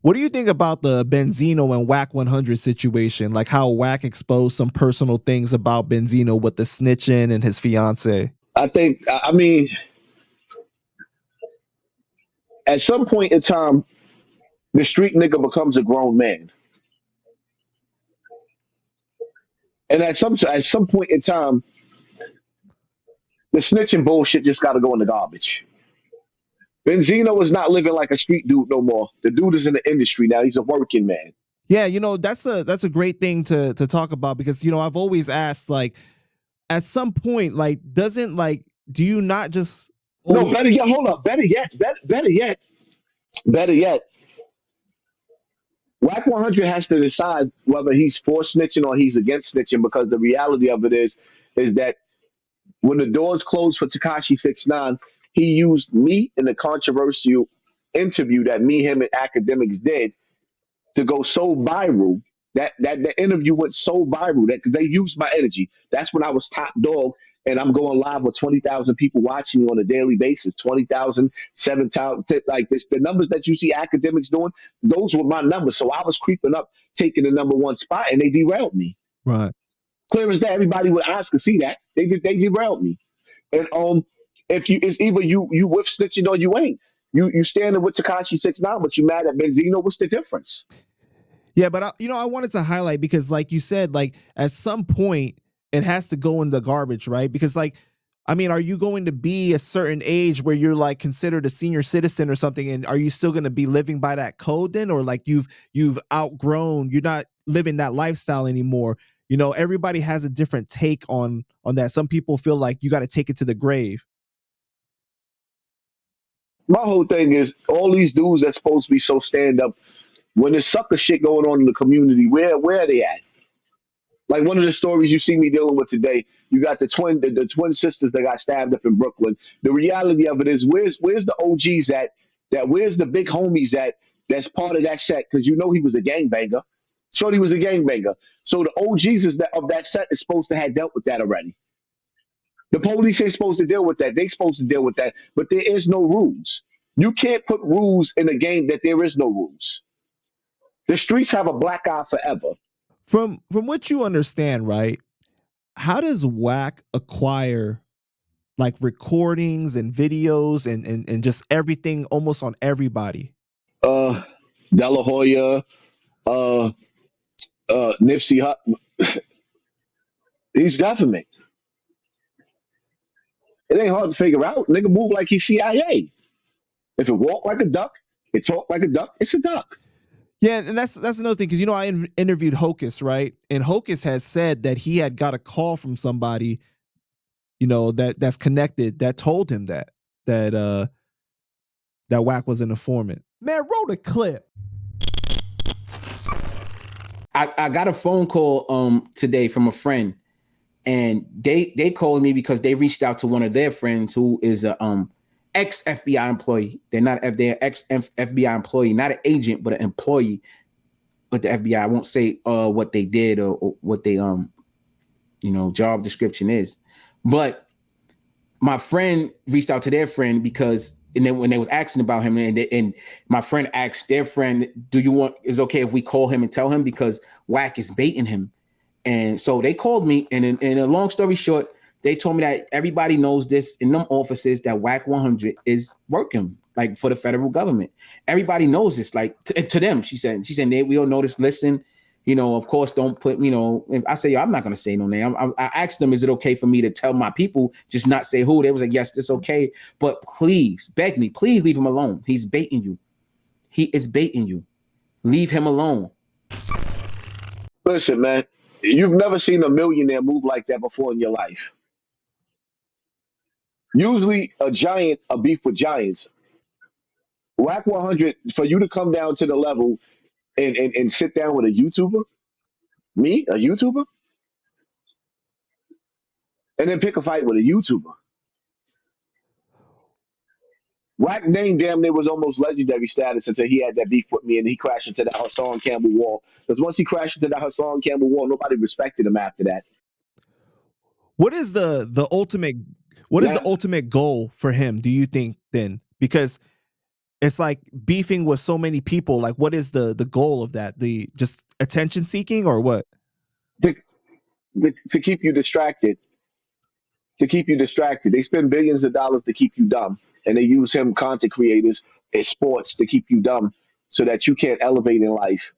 What do you think about the Benzino and Wack 100 situation? Like how Wack exposed some personal things about Benzino with the snitching and his fiance. I mean, at some point in time, the street nigga becomes a grown man, and at some point in time, the snitching bullshit just got to go in the garbage. Benzino is not living like a street dude no more. The dude is in the industry now. He's a working man. Yeah, that's a great thing to talk about because I've always asked, like, at some point, like, doesn't, like, do you not just No, always. better yet, hold up. Better yet. Wack 100 has to decide whether he's for snitching or he's against snitching because the reality of it is that when the doors closed for Takashi 69, he used me in the controversial interview that me, him, and academics did to go so viral. That the interview went so viral that because they used my energy. That's when I was top dog, and I'm going live with 20,000 people watching me on a daily basis. 20,000, 7,000, like this. The numbers that you see academics doing, those were my numbers. So I was creeping up, taking the number one spot, and they derailed me. Right. Clear as day, everybody with eyes could see that they derailed me. And if you it's either you with snitching or you ain't. You standing with Takashi 69, but you mad at Benzino. What's the difference? Yeah, but I wanted to highlight because, like you said, like at some point it has to go in the garbage, right? Because, like, I mean, are you going to be a certain age where you're like considered a senior citizen or something, and are you still going to be living by that code then, or like you've outgrown, you're not living that lifestyle anymore? Everybody has a different take on that. Some people feel like you got to take it to the grave. My whole thing is all these dudes that's supposed to be so stand up. When there's sucker shit going on in the community, where are they at? Like one of the stories you see me dealing with today, you got the twin sisters that got stabbed up in Brooklyn. The reality of it is, where's the OGs at? That where's the big homies at? That's part of that set because he was a gangbanger. Shorty was a gangbanger. So the OGs of that set is supposed to have dealt with that already. The police ain't supposed to deal with that. They supposed to deal with that. But there is no rules. You can't put rules in a game that there is no rules. The streets have a black eye forever. From what you understand, right? How does Wack acquire like recordings and videos and just everything almost on everybody? Uh, De La Hoya, uh, Nipsey he's government. It ain't hard to figure out. Nigga move like he's CIA. If it walk like a duck, it talk like a duck, it's a duck. Yeah, and that's another thing because I interviewed Hocus, right? And Hocus has said that he had got a call from somebody, that's connected that told him that Wack was an informant. Man, roll the clip. I got a phone call today from a friend, and they called me because they reached out to one of their friends who is a ex FBI employee. They're ex FBI employee, not an agent, but an employee with the FBI. I won't say what they did or what they job description is. But my friend reached out to their friend because and then when they was asking about him, and my friend asked their friend, is it okay if we call him and tell him because Wack is baiting him? And so they called me, and in a long story short, they told me that everybody knows this in them offices that Wack 100 is working like for the federal government. Everybody knows this, like to them. She said, we all know this. Listen, of course, don't put, I say, I'm not going to say no name. I asked them, is it okay for me to tell my people, just not say who? They was like, yes, it's okay. But please, beg me, please leave him alone. He's baiting you. He is baiting you. Leave him alone. Listen, man, you've never seen a millionaire move like that before in your life. Usually a beef with giants. Wack 100, for you to come down to the level and sit down with a YouTuber, me, a YouTuber, and then pick a fight with a YouTuber. Wack name damn near was almost legendary status until he had that beef with me and he crashed into that Hassan Campbell wall. Because once he crashed into that Hassan Campbell wall, nobody respected him after that. What is the ultimate? What is the Yes. ultimate goal for him? Do you think then? Because it's like beefing with so many people. Like, what is the goal of that? The just attention seeking or what? To, to keep you distracted. To keep you distracted. They spend billions of dollars to keep you dumb, and they use him content creators and sports to keep you dumb so that you can't elevate in life.